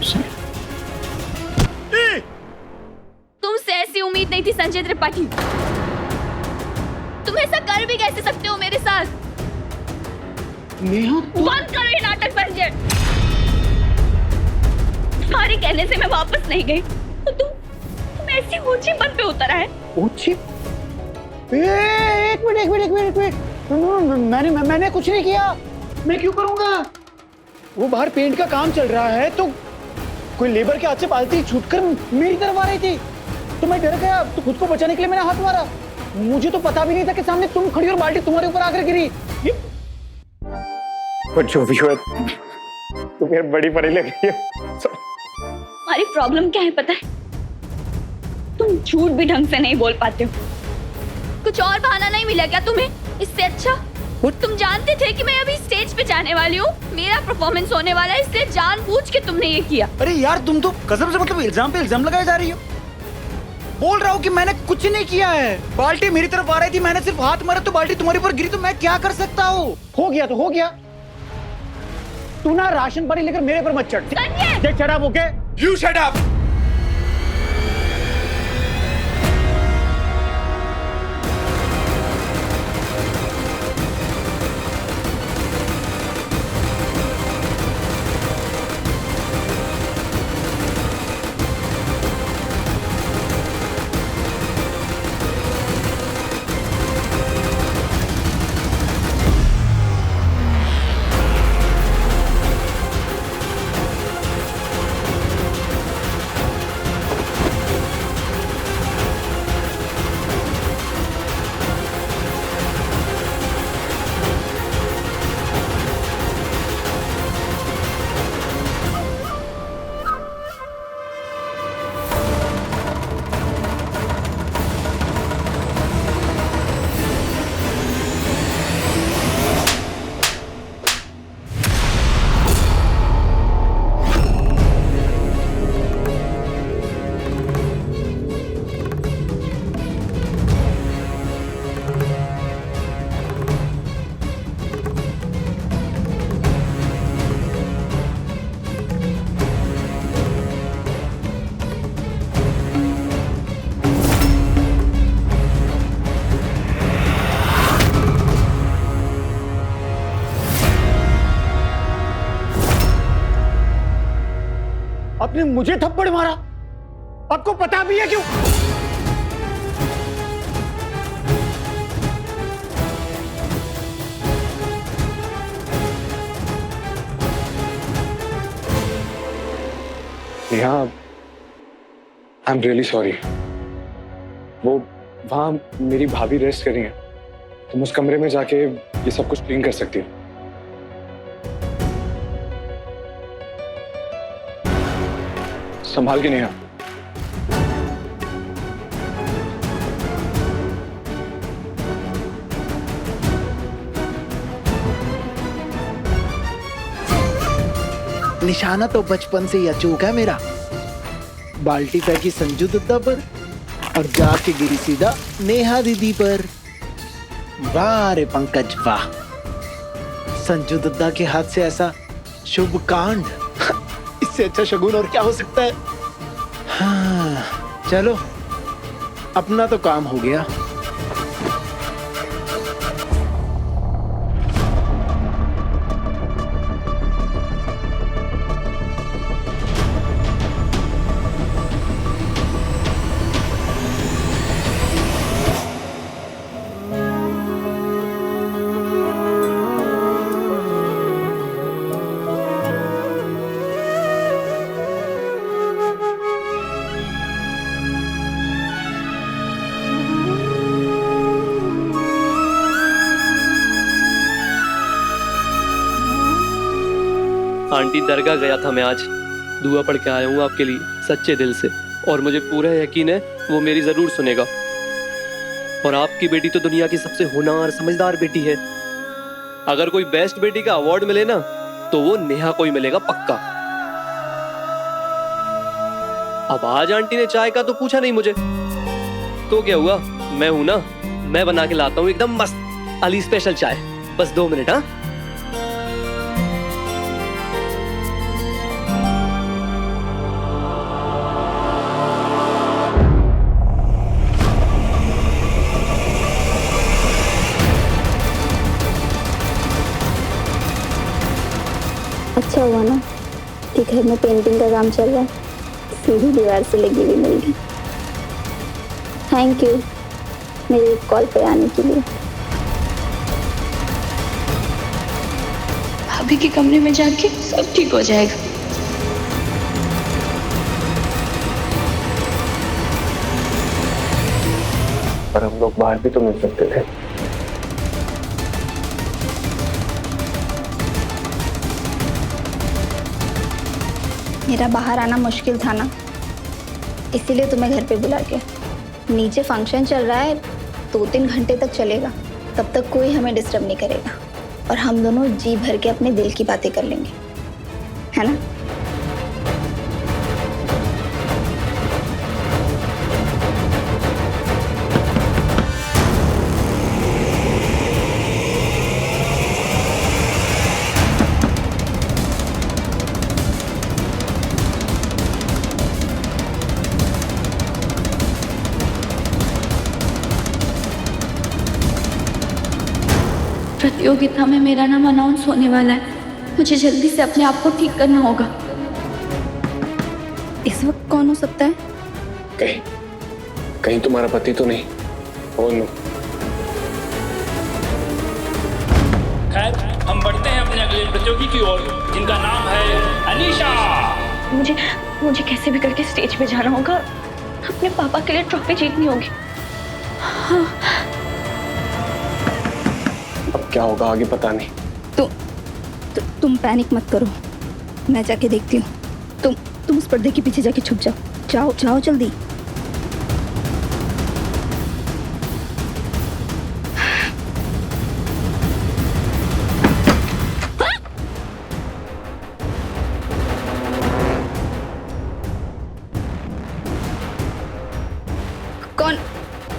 से। तुमसे ऐसी उम्मीद नहीं थी संजय त्रिपाठी। तुम ऐसा कर भी कैसे सकते हो मेरे साथ? नेहा बंद करो ये नाटक संजय। तुम्हारे कहने से मैं वापस नहीं गई तो तुम ऐसी ऊंची पद पे उतर आए। ऊंची? एक मिनट। मैंने कुछ नहीं किया। मैं क्यों करूंगा? वो बाहर पेंट का काम चल रहा है तो कोई लेबर के हाथ से बाल्टी छूटकर मेरी तरफ आ रही थी तो मैं डर गया, तो खुद को बचाने के लिए मैंने हाथ मारा। मुझे तो पता भी नहीं था कि सामने तुम खड़ी और बाल्टी तुम्हारे ऊपर आकर गिरी। पर जो भी हो, तुम यार बड़ी परी लग रही हो। हमारी प्रॉब्लम क्या है पता है? तुम झूठ भी ढंग से नहीं बोल पाते हो। कुछ और बहाना नहीं मिला क्या तुम्हें इससे अच्छा? तुम जानते थे कि मैं अभी स्टेज पे जाने वाली हूँ, मेरा परफॉर्मेंस होने वाला है, इसलिए जानबूझ के तुमने ये किया। अरे यार तुम तो कसम से मतलब इल्जाम पे इल्जाम लगाए जा रही हो। बोल रहा हूँ कि मैंने कुछ नहीं किया है। बाल्टी मेरी तरफ आ रही थी, मैंने सिर्फ हाथ मारा तो बाल्टी तुम्हारे ऊपर गिरी, तो मैं क्या कर सकता हूँ? हो गया तो हो गया। तू ना राशन पानी लेकर मेरे पर मत चढ़। देख shut up, okay? You shut up! आपने मुझे थप्पड़ मारा, आपको पता भी है क्यों? Neha, I am really sorry. वो वहां मेरी भाभी रेस्ट कर रही है, तुम उस कमरे में जाके ये सब कुछ क्लीन कर सकती हो। संभाल के नेहा। निशाना तो बचपन से ही अचूक है मेरा। बाल्टी फेंकी संजू दत्ता पर और जाके गिरी सीधा नेहा दीदी पर। वाह रे पंकज वाह, संजू दत्ता के हाथ से ऐसा शुभ कांड, इससे अच्छा शगुन और क्या हो सकता है? हाँ चलो, अपना तो काम हो गया। आंटी, दरगाह गया था मैं आज, दुआ पढ़ के आया हूँ आपके लिए सच्चे दिल से, और मुझे पूरा यकीन है वो मेरी जरूर सुनेगा। और आपकी बेटी तो दुनिया की सबसे होनहार समझदार बेटी है। अगर कोई बेस्ट बेटी का अवार्ड मिले ना तो वो नेहा को ही मिलेगा पक्का। अब आज आंटी ने चाय का तो पूछा नहीं मुझे, तो क्या हुआ, मैं हूं ना, मैं बना के लाता हूँ एकदम मस्त अली स्पेशल चाय। बस 2 मिनट। हाँ, अच्छा हुआ ना कि घर में पेंटिंग का काम चल रहा है, सीधी दीवार से लगी हुई मिल गई। थैंक यू मेरे कॉल पे आने के लिए। भाभी के कमरे में जाके सब ठीक हो जाएगा। पर हम लोग बाहर भी तो मिल सकते थे। मेरा बाहर आना मुश्किल था ना, इसीलिए तुम्हें घर पे बुला के। नीचे फंक्शन चल रहा है, 2-3 घंटे तक चलेगा, तब तक कोई हमें डिस्टर्ब नहीं करेगा और हम दोनों जी भर के अपने दिल की बातें कर लेंगे, है ना? प्रतियोगिता में मेरा नाम अनाउंस होने वाला है, मुझे जल्दी से अपने आप को ठीक करना होगा। इस वक्त कौन हो सकता है? कहीं कहीं तुम्हारा पति तो नहीं? Oh no. खैर, हम बढ़ते हैं अपने अगले प्रतियोगी की ओर, जिनका नाम है अनीशा। मुझे कैसे भी करके स्टेज पे जाना होगा, अपने पापा के लिए ट्रॉफी जीतनी होगी। हाँ। अब क्या होगा आगे पता नहीं। तुम पैनिक मत करो, मैं जाके देखती हूँ। तुम उस पर्दे के पीछे जाके छुप जाओ। जाओ जल्दी।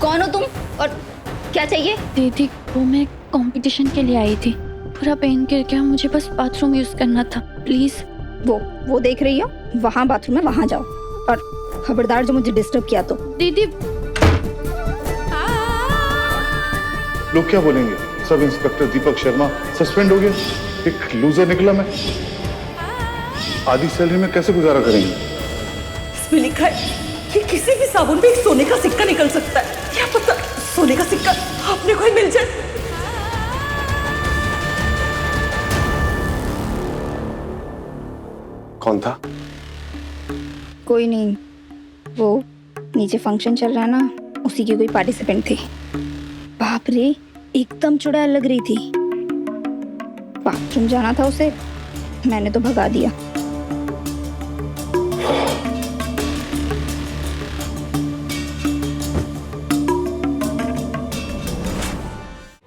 कौन हो तुम और क्या चाहिए? दीदी, वो मैं कंपटीशन के लिए आई थी, पूरा पेन गिर गया, मुझे बस बाथरूम यूज करना था, प्लीज। वो देख रही हो, वहाँ बाथरूम है, वहाँ जाओ और खबरदार जो मुझे डिस्टर्ब किया तो। दीदी। लोग क्या बोलेंगे? Sub inspector Deepak Sharma suspend हो गया, एक लूजर निकला मैं। आधी सैलरी में कैसे गुजारा करेंगे? इसमें लिखा है कि किसी भी साबुन पे एक सोने का सिक्का निकल सकता है। क्या पता सोने का सिक्का अपने को ही मिल जाए। कौन था? कोई नहीं, वो नीचे फंक्शन चल रहा है ना, उसी की कोई पार्टिसिपेंट थी। बाप रे, एकदम चुड़ैल लग रही थी। बाथरूम जाना था उसे, मैंने तो भगा दिया।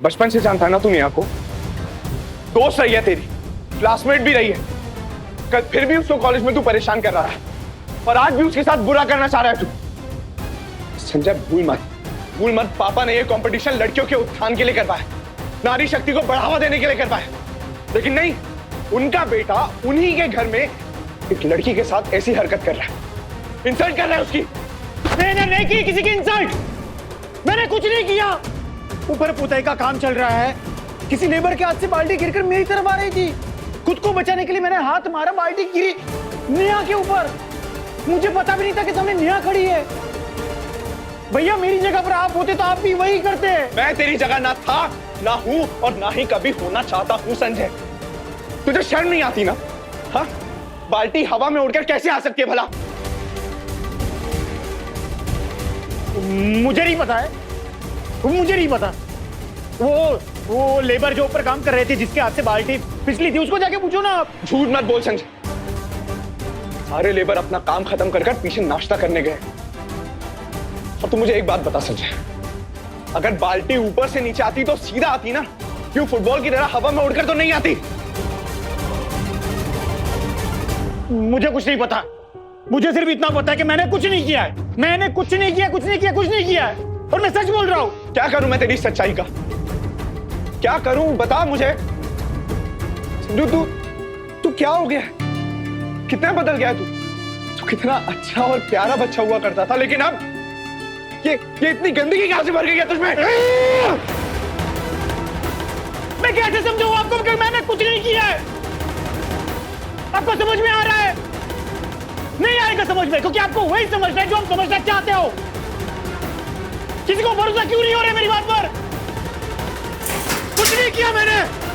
बचपन से जानता है ना तुम यहाँ को, दोस्त रही है तेरी, क्लासमेट भी रही है, कल फिर भी उसको कॉलेज में तू परेशान कर रहा है और आज भी उसके साथ बुरा करना चाह रहा है तू। संजय, भूल मत, पापा ने ये कंपटीशन लड़कियों के उत्थान के लिए करवाया, नारी शक्ति को बढ़ावा देने के लिए करवाया, लेकिन नहीं, उनका बेटा उन्हीं के घर में एक लड़की के साथ ऐसी हरकत कर रहा है, इंसल्ट कर रहा है उसकी। मैंने नहीं की किसी की इंसल्ट, मैंने कुछ नहीं किया। ऊपर पुताई का काम चल रहा है, किसी लेबर के हाथ से बाल्टी गिरकर मेरी तरफ आ रही थी, खुद को बचाने के लिए मैंने हाथ मारा, बाल्टी गिरी नेहा के ऊपर। मुझे पता भी नहीं था कि सामने नेहा खड़ी है। भैया, मेरी जगह पर आप होते तो आप भी वही करते। मैं तेरी जगह ना था, ना हूं और ना ही कभी होना चाहता हूं। संजय, तुझे शर्म नहीं आती ना? हाँ, बाल्टी हवा में उड़कर कैसे आ सकती है भला? मुझे नहीं पता है, मुझे नहीं पता। वो लेबर जो ऊपर काम कर रहे थे, जिसके हाथ से बाल्टी फिसली थी, उसको जाके पूछो ना आप। झूठ मत बोल संजय, सारे लेबर अपना काम खत्म कर पीछे नाश्ता करने गए। और तू मुझे एक बात बता संजय, अगर बाल्टी ऊपर से नीचे आती तो सीधा आती ना, क्यों फुटबॉल की तरह हवा में उड़कर तो नहीं आती? मुझे कुछ नहीं पता, मुझे सिर्फ इतना पता है कि मैंने कुछ नहीं किया है। मैंने कुछ नहीं किया है और मैं सच बोल रहा हूं। क्या करूं मैं तेरी सच्चाई का? क्या करूं, बता मुझे। संजू, तू क्या हो गया? कितना बदल गया तू कितना अच्छा और प्यारा बच्चा हुआ करता था, लेकिन अब ये इतनी गंदगी कहां से भर गई है तुझमें? मैं कैसे समझाऊं आपको कि मैंने कुछ नहीं किया है? आपको समझ में आ रहा है? नहीं आएगा समझ में, क्योंकि आपको वही समझना है जो हम समझना चाहते हो। किसी को भरोसा क्यों नहीं हो रहा है मेरी बात पर? कुछ नहीं किया मैंने।